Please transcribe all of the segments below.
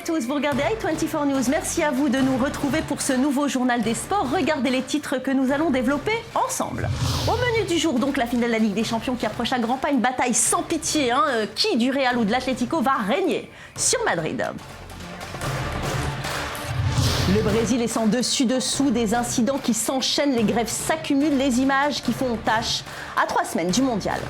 tous, vous regardez i24 News. Merci à vous de nous retrouver pour ce nouveau journal des sports. Regardez les titres que nous allons développer ensemble. Au menu du jour, donc la finale de la Ligue des Champions qui approche à grands pas, une bataille sans pitié. Qui du Real ou de l'Atlético va régner sur Madrid? Le Brésil est sans dessus-dessous, des incidents qui s'enchaînent, les grèves s'accumulent, les images qui font tache à 3 semaines du mondial.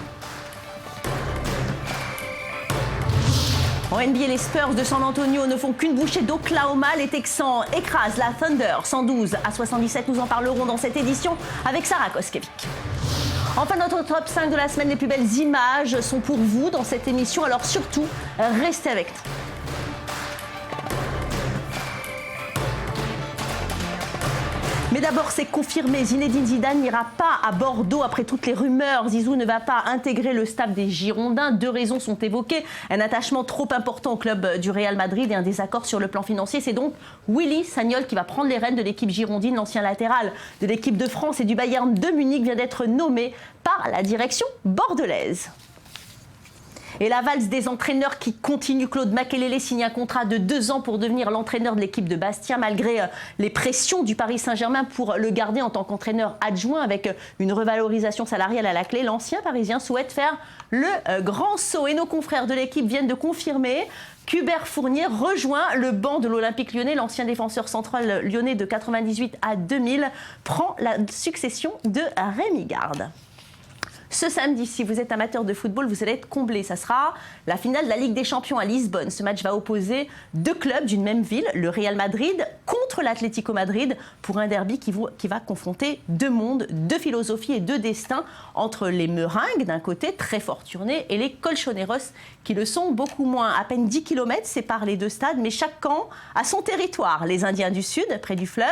En NBA, les Spurs de San Antonio ne font qu'une bouchée d'Oklahoma. Les Texans écrasent la Thunder 112-77. Nous en parlerons dans cette édition avec Sarah Koskevic. Enfin, notre top 5 de la semaine, les plus belles images sont pour vous dans cette émission. Alors surtout, restez avec nous. Mais d'abord, c'est confirmé, Zinedine Zidane n'ira pas à Bordeaux après toutes les rumeurs. Zizou ne va pas intégrer le staff des Girondins. 2 raisons sont évoquées. Un attachement trop important au club du Real Madrid et un désaccord sur le plan financier. C'est donc Willy Sagnol qui va prendre les rênes de l'équipe girondine. L'ancien latéral de l'équipe de France et du Bayern de Munich vient d'être nommé par la direction bordelaise. Et la valse des entraîneurs qui continue. Claude Makélélé signe un contrat de 2 ans pour devenir l'entraîneur de l'équipe de Bastia, malgré les pressions du Paris Saint-Germain pour le garder en tant qu'entraîneur adjoint avec une revalorisation salariale à la clé. L'ancien Parisien souhaite faire le grand saut. Et nos confrères de l'équipe viennent de confirmer qu'Hubert Fournier rejoint le banc de l'Olympique Lyonnais. L'ancien défenseur central lyonnais de 98 à 2000 prend la succession de Rémi Garde. Ce samedi, si vous êtes amateur de football, vous allez être comblé. Ça sera la finale de la Ligue des Champions à Lisbonne. Ce match va opposer 2 clubs d'une même ville, le Real Madrid contre l'Atlético Madrid, pour un derby qui va confronter 2 mondes, 2 philosophies et 2 destins entre les Meringues d'un côté, très fortunés, et les Colchoneros qui le sont beaucoup moins. À peine 10 km séparent les 2 stades, mais chaque camp a son territoire. Les Indiens du Sud, près du fleuve,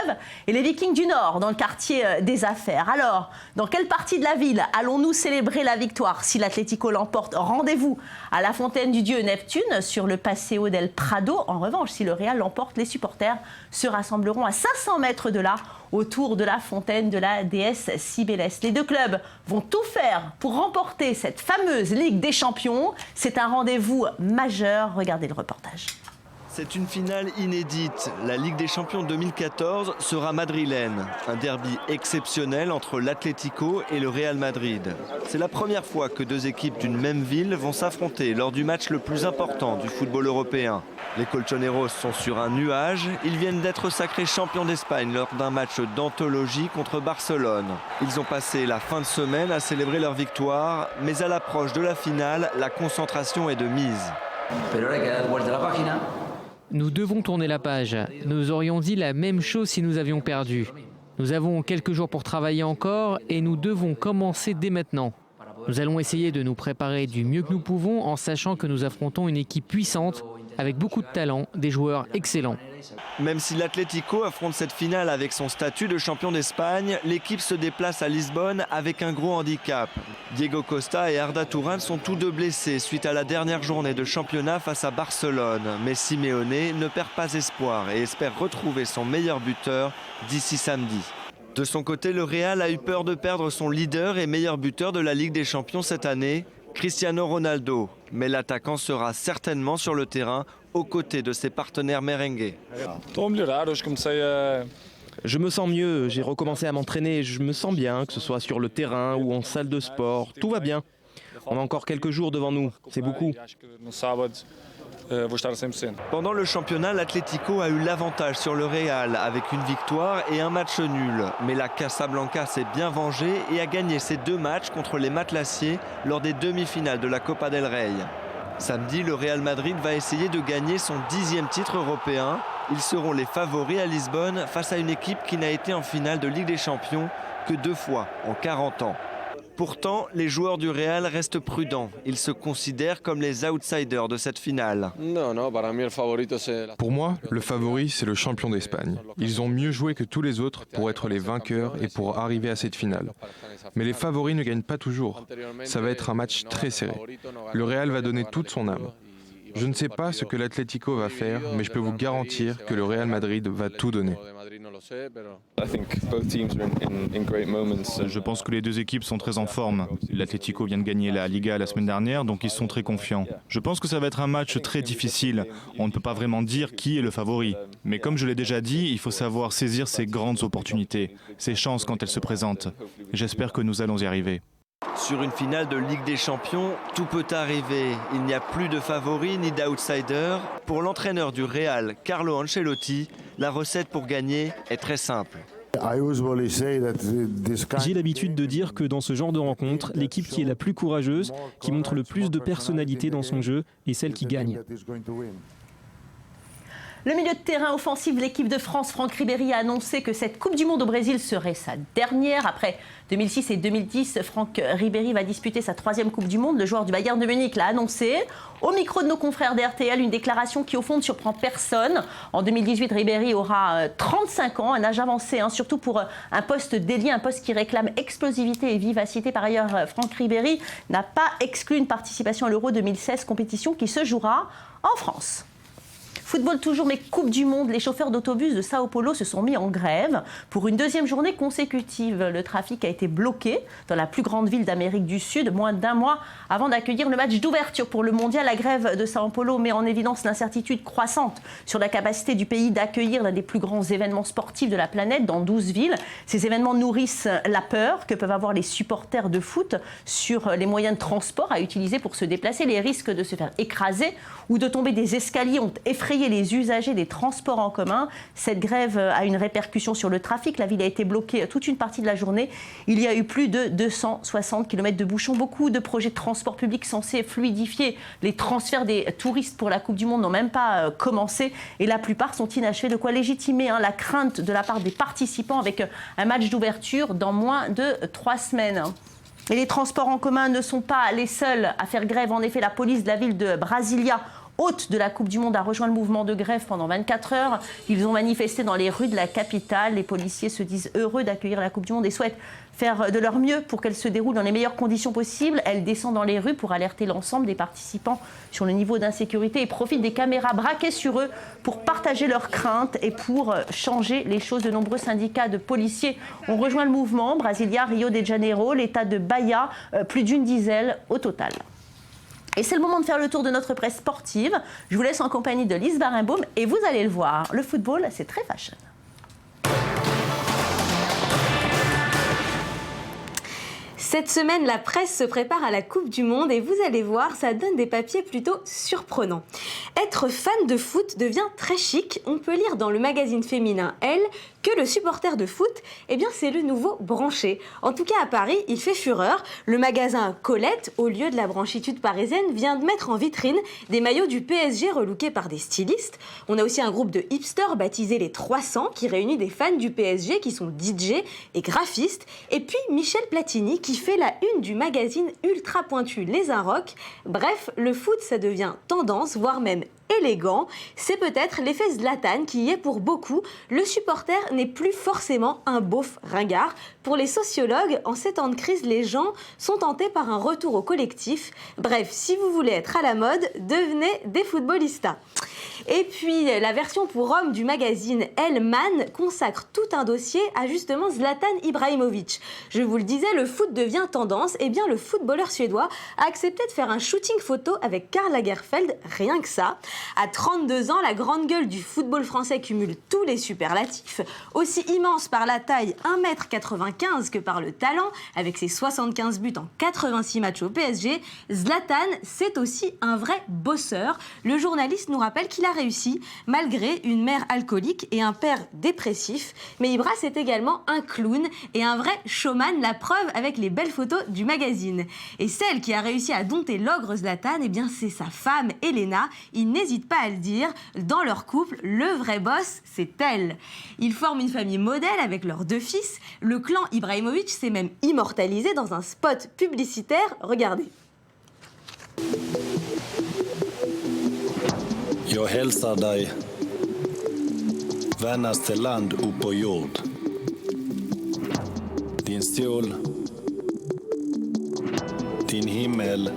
et les Vikings du Nord, dans le quartier des Affaires. Alors, dans quelle partie de la ville allons-nous célébrer la victoire si l'Atlético l'emporte? Rendez-vous à la fontaine du dieu Neptune sur le Paseo del Prado. En revanche, si le Real l'emporte, les supporters se rassembleront à 500 mètres de là autour de la fontaine de la déesse Cybèle. Les 2 clubs vont tout faire pour remporter cette fameuse Ligue des Champions. C'est un rendez-vous majeur. Regardez le reportage. C'est une finale inédite. La Ligue des Champions 2014 sera madrilène. Un derby exceptionnel entre l'Atlético et le Real Madrid. C'est la première fois que 2 équipes d'une même ville vont s'affronter lors du match le plus important du football européen. Les Colchoneros sont sur un nuage. Ils viennent d'être sacrés champions d'Espagne lors d'un match d'anthologie contre Barcelone. Ils ont passé la fin de semaine à célébrer leur victoire, mais à l'approche de la finale, la concentration est de mise. Nous devons tourner la page. Nous aurions dit la même chose si nous avions perdu. Nous avons quelques jours pour travailler encore et nous devons commencer dès maintenant. Nous allons essayer de nous préparer du mieux que nous pouvons en sachant que nous affrontons une équipe puissante avec beaucoup de talent, des joueurs excellents. Même si l'Atlético affronte cette finale avec son statut de champion d'Espagne, l'équipe se déplace à Lisbonne avec un gros handicap. Diego Costa et Arda Turan sont tous 2 blessés suite à la dernière journée de championnat face à Barcelone. Mais Simeone ne perd pas espoir et espère retrouver son meilleur buteur d'ici samedi. De son côté, le Real a eu peur de perdre son leader et meilleur buteur de la Ligue des Champions cette année, Cristiano Ronaldo. Mais l'attaquant sera certainement sur le terrain aux côtés de ses partenaires merengues. Je me sens mieux, j'ai recommencé à m'entraîner, je me sens bien, que ce soit sur le terrain ou en salle de sport, tout va bien. On a encore quelques jours devant nous, c'est beaucoup. Pendant le championnat, l'Atlético a eu l'avantage sur le Real avec une victoire et un match nul. Mais la Casablanca s'est bien vengée et a gagné ses 2 matchs contre les Matelassiers lors des demi-finales de la Copa del Rey. Samedi, le Real Madrid va essayer de gagner son 10e titre européen. Ils seront les favoris à Lisbonne face à une équipe qui n'a été en finale de Ligue des Champions que 2 fois en 40 ans. Pourtant, les joueurs du Real restent prudents. Ils se considèrent comme les outsiders de cette finale. Pour moi, le favori, c'est le champion d'Espagne. Ils ont mieux joué que tous les autres pour être les vainqueurs et pour arriver à cette finale. Mais les favoris ne gagnent pas toujours. Ça va être un match très serré. Le Real va donner toute son âme. Je ne sais pas ce que l'Atlético va faire, mais je peux vous garantir que le Real Madrid va tout donner. Je pense que les deux équipes sont très en forme. L'Atlético vient de gagner la Liga la semaine dernière, donc ils sont très confiants. Je pense que ça va être un match très difficile. On ne peut pas vraiment dire qui est le favori. Mais comme je l'ai déjà dit, il faut savoir saisir ces grandes opportunités, ces chances quand elles se présentent. J'espère que nous allons y arriver. Sur une finale de Ligue des Champions, tout peut arriver. Il n'y a plus de favoris ni d'outsiders. Pour l'entraîneur du Real, Carlo Ancelotti, la recette pour gagner est très simple. J'ai l'habitude de dire que dans ce genre de rencontre, l'équipe qui est la plus courageuse, qui montre le plus de personnalité dans son jeu, est celle qui gagne. Le milieu de terrain offensif de l'équipe de France, Franck Ribéry, a annoncé que cette Coupe du Monde au Brésil serait sa dernière. Après 2006 et 2010, Franck Ribéry va disputer sa 3e Coupe du Monde. Le joueur du Bayern de Munich l'a annoncé. Au micro de nos confrères d'RTL, une déclaration qui au fond ne surprend personne. En 2018, Ribéry aura 35 ans, un âge avancé, surtout pour un poste d'ailier, un poste qui réclame explosivité et vivacité. Par ailleurs, Franck Ribéry n'a pas exclu une participation à l'Euro 2016, compétition qui se jouera en France. Football toujours, mais Coupe du Monde. Les chauffeurs d'autobus de Sao Paulo se sont mis en grève pour une 2e journée consécutive. Le trafic a été bloqué dans la plus grande ville d'Amérique du Sud, moins d'1 mois avant d'accueillir le match d'ouverture pour le mondial. La grève de Sao Paulo met en évidence l'incertitude croissante sur la capacité du pays d'accueillir l'un des plus grands événements sportifs de la planète dans 12 villes. Ces événements nourrissent la peur que peuvent avoir les supporters de foot sur les moyens de transport à utiliser pour se déplacer. Les risques de se faire écraser ou de tomber des escaliers ont effrayé les usagers des transports en commun. Cette grève a une répercussion sur le trafic. La ville a été bloquée toute une partie de la journée. Il y a eu plus de 260 km de bouchons. Beaucoup de projets de transport public censés fluidifier les transferts des touristes pour la Coupe du Monde n'ont même pas commencé et la plupart sont inachevés. De quoi légitimer la crainte de la part des participants avec un match d'ouverture dans moins de 3 semaines. Et les transports en commun ne sont pas les seuls à faire grève. En effet, la police de la ville de Brasilia, hôte de la Coupe du Monde, a rejoint le mouvement de grève pendant 24 heures. Ils ont manifesté dans les rues de la capitale. Les policiers se disent heureux d'accueillir la Coupe du Monde et souhaitent faire de leur mieux pour qu'elle se déroule dans les meilleures conditions possibles. Elle descend dans les rues pour alerter l'ensemble des participants sur le niveau d'insécurité et profite des caméras braquées sur eux pour partager leurs craintes et pour changer les choses. De nombreux syndicats de policiers ont rejoint le mouvement. Brasilia, Rio de Janeiro, l'État de Bahia, plus d'une dizaine au total. Et c'est le moment de faire le tour de notre presse sportive. Je vous laisse en compagnie de Lise Barenbaum et vous allez le voir, le football, c'est très fashion. Cette semaine, la presse se prépare à la Coupe du Monde et vous allez voir, ça donne des papiers plutôt surprenants. Être fan de foot devient très chic. On peut lire dans le magazine féminin Elle que le supporter de foot, c'est le nouveau branché. En tout cas à Paris, il fait fureur. Le magasin Colette, au lieu de la branchitude parisienne, vient de mettre en vitrine des maillots du PSG relookés par des stylistes. On a aussi un groupe de hipsters baptisé les 300 qui réunit des fans du PSG qui sont DJ et graphistes. Et puis Michel Platini qui fait la une du magazine ultra pointu Les Inrocks. Bref, le foot ça devient tendance, voire même élégant. C'est peut-être l'effet Zlatan qui y est pour beaucoup. Le supporter n'est plus forcément un beauf ringard. Pour les sociologues, en ces temps de crise, les gens sont tentés par un retour au collectif. Bref, si vous voulez être à la mode, devenez des footballistas. Et puis, la version pour hommes du magazine Elle Man consacre tout un dossier à justement Zlatan Ibrahimovic. Je vous le disais, le foot devient tendance. Le footballeur suédois a accepté de faire un shooting photo avec Karl Lagerfeld, rien que ça. À 32 ans, la grande gueule du football français cumule tous les superlatifs. Aussi immense par la taille, 1m95 que par le talent, avec ses 75 buts en 86 matchs au PSG, Zlatan, c'est aussi un vrai bosseur. Le journaliste nous rappelle qu'il a réussi, malgré une mère alcoolique et un père dépressif. Mais Ibra, c'est également un clown et un vrai showman, la preuve avec les belles photos du magazine. Et celle qui a réussi à dompter l'ogre Zlatan, c'est sa femme, Elena. Il n'hésite pas à le dire, dans leur couple, le vrai boss, c'est elle. Ils forment une famille modèle avec leurs 2 fils. Le clan Ibrahimovic s'est même immortalisé dans un spot publicitaire. Regardez. Jag hälsar dig, vännaste land på jord. Din sol, din himmel.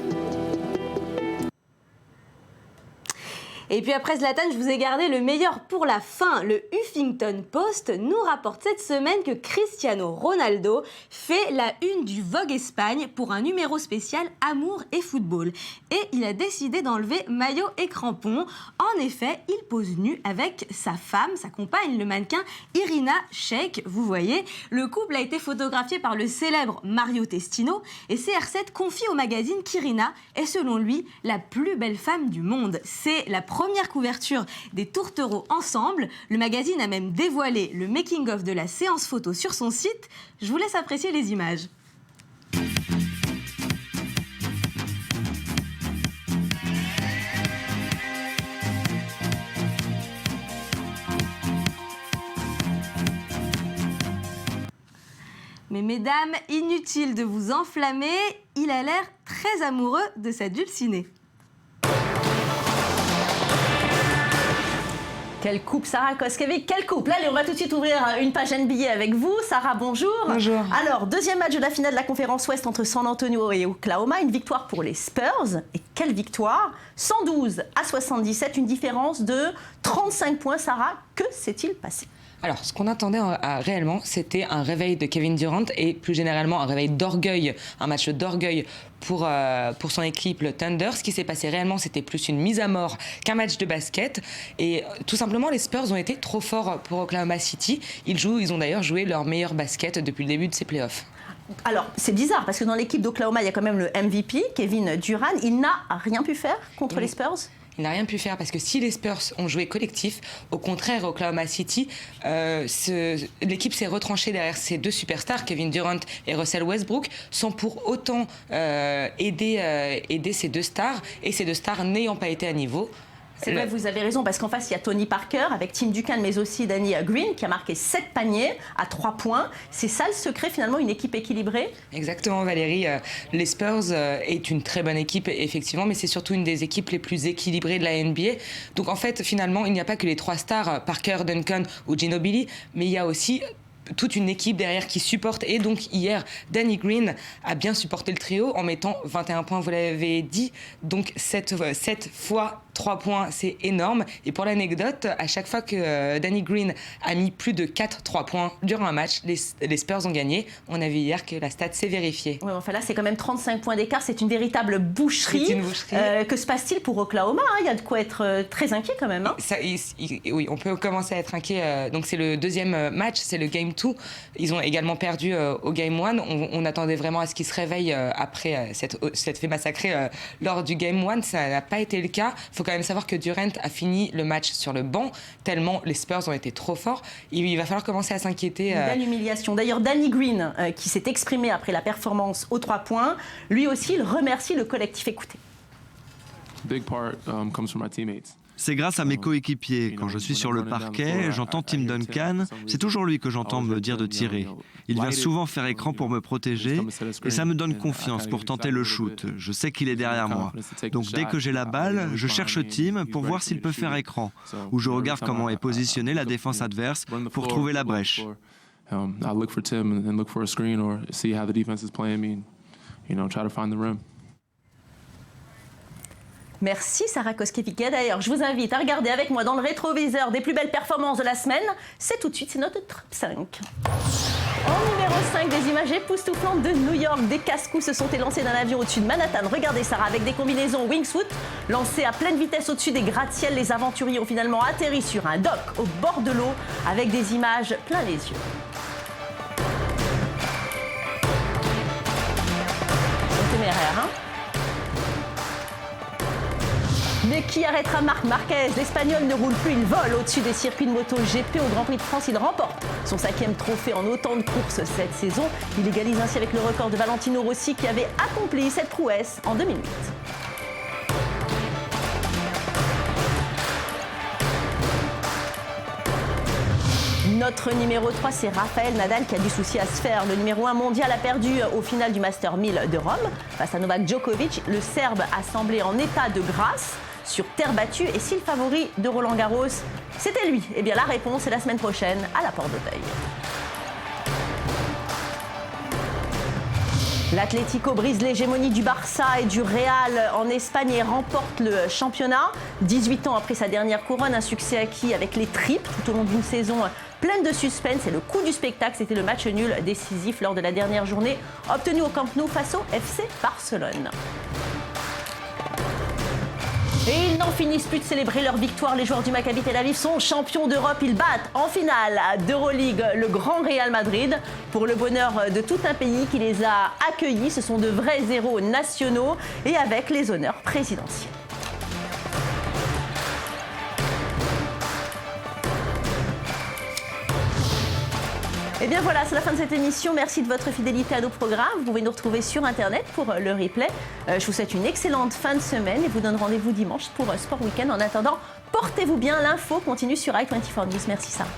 Et puis après Zlatan, je vous ai gardé le meilleur pour la fin. Le Huffington Post nous rapporte cette semaine que Cristiano Ronaldo fait la une du Vogue Espagne pour un numéro spécial Amour et football. Et il a décidé d'enlever maillot et crampons. En effet, il pose nu avec sa femme, sa compagne, le mannequin Irina Shayk. Vous voyez, le couple a été photographié par le célèbre Mario Testino et CR7 confie au magazine qu'Irina est selon lui la plus belle femme du monde. C'est la première couverture des tourtereaux ensemble. Le magazine a même dévoilé le making-of de la séance photo sur son site. Je vous laisse apprécier les images. Mais mesdames, inutile de vous enflammer, il a l'air très amoureux de sa dulcinée. Quelle coupe, Sarah Koskevic, quelle coupe. Allez, on va tout de suite ouvrir une page NBA avec vous. Sarah, bonjour. Bonjour. Alors, deuxième match de la finale de la conférence Ouest entre San Antonio et Oklahoma. Une victoire pour les Spurs. Et quelle victoire! 112-77, une différence de 35 points. Sarah, que s'est-il passé? Alors, ce qu'on attendait réellement, c'était un réveil de Kevin Durant et plus généralement un réveil d'orgueil, un match d'orgueil pour son équipe, le Thunder. Ce qui s'est passé réellement, c'était plus une mise à mort qu'un match de basket. Et tout simplement, les Spurs ont été trop forts pour Oklahoma City. Ils ont d'ailleurs joué leur meilleur basket depuis le début de ces playoffs. Alors, c'est bizarre parce que dans l'équipe d'Oklahoma, il y a quand même le MVP, Kevin Durant. Il n'a rien pu faire contre les Spurs? Il n'a rien pu faire parce que si les Spurs ont joué collectif, au contraire, Oklahoma City, l'équipe s'est retranchée derrière ses deux superstars, Kevin Durant et Russell Westbrook, sans pour autant aider ces deux stars, et ces deux stars n'ayant pas été à niveau. C'est vrai, vous avez raison, parce qu'en face, il y a Tony Parker avec Tim Duncan, mais aussi Danny Green, qui a marqué 7 paniers à 3 points. C'est ça le secret, finalement, une équipe équilibrée? Exactement, Valérie. Les Spurs est une très bonne équipe, effectivement, mais c'est surtout une des équipes les plus équilibrées de la NBA. Donc, en fait, finalement, il n'y a pas que les trois stars, Parker, Duncan ou Ginobili, mais il y a aussi toute une équipe derrière qui supporte. Et donc hier, Danny Green a bien supporté le trio en mettant 21 points, vous l'avez dit. Donc 7 fois 3 points, c'est énorme. Et pour l'anecdote, à chaque fois que Danny Green a mis plus de 3 points durant un match, les Spurs ont gagné. On a vu hier que la stat s'est vérifiée. Oui, enfin là, c'est quand même 35 points d'écart. C'est une véritable boucherie. C'est une boucherie. Que se passe-t-il pour Oklahoma? Il y a de quoi être très inquiet quand même. Oui, on peut commencer à être inquiet. Donc c'est le deuxième match, c'est le Game 2. Ils ont également perdu au Game 1. On attendait vraiment à ce qu'ils se réveillent après cette fait massacrer lors du Game 1. Ça n'a pas été le cas. Il faut quand même savoir que Durant a fini le match sur le banc, tellement les Spurs ont été trop forts. Il va falloir commencer à s'inquiéter. Une belle humiliation. D'ailleurs, Danny Green, qui s'est exprimé après la performance aux 3 points, lui aussi, il remercie le collectif. Écoutez. C'est grâce à mes coéquipiers. Quand je suis sur le parquet, j'entends Tim Duncan. C'est toujours lui que j'entends me dire de tirer. Il vient souvent faire écran pour me protéger et ça me donne confiance pour tenter le shoot. Je sais qu'il est derrière moi. Donc dès que j'ai la balle, je cherche Tim pour voir s'il peut faire écran. Ou je regarde comment est positionnée la défense adverse pour trouver la brèche. Merci Sarah Koskevic. D'ailleurs, je vous invite à regarder avec moi dans le rétroviseur des plus belles performances de la semaine. C'est tout de suite, c'est notre top 5. En numéro 5, des images époustouflantes de New York. Des casse-coups se sont élancés d'un avion au-dessus de Manhattan. Regardez Sarah, avec des combinaisons wingsuit lancées à pleine vitesse au-dessus des gratte-ciel. Les aventuriers ont finalement atterri sur un dock au bord de l'eau avec des images plein les yeux. C'est téméraire, hein? Mais qui arrêtera Marc Marquez? L'Espagnol ne roule plus, il vole au-dessus des circuits de moto GP au Grand Prix de France. Il remporte son 5e trophée en autant de courses cette saison. Il égalise ainsi avec le record de Valentino Rossi qui avait accompli cette prouesse en 2008. Notre numéro 3, c'est Rafael Nadal qui a du souci à se faire. Le numéro 1 mondial a perdu au final du Master 1000 de Rome face à Novak Djokovic. Le Serbe a semblé en état de grâce sur terre battue. Et si le favori de Roland Garros, c'était lui? Eh bien la réponse est la semaine prochaine à la Porte d'Auteuil. L'Atlético brise l'hégémonie du Barça et du Real en Espagne et remporte le championnat. 18 ans après sa dernière couronne, un succès acquis avec les triples tout au long d'une saison pleine de suspense. Et le coup du spectacle, c'était le match nul décisif lors de la dernière journée, obtenu au Camp Nou face au FC Barcelone. Et ils n'en finissent plus de célébrer leur victoire. Les joueurs du Maccabi Tel Aviv sont champions d'Europe. Ils battent en finale d'Euroleague le grand Real Madrid. Pour le bonheur de tout un pays qui les a accueillis, ce sont de vrais héros nationaux et avec les honneurs présidentiels. Et bien voilà, c'est la fin de cette émission. Merci de votre fidélité à nos programmes. Vous pouvez nous retrouver sur Internet pour le replay. Je vous souhaite une excellente fin de semaine et vous donne rendez-vous dimanche pour Sport Weekend. En attendant, portez-vous bien. L'info continue sur i24 News. Merci Sarah.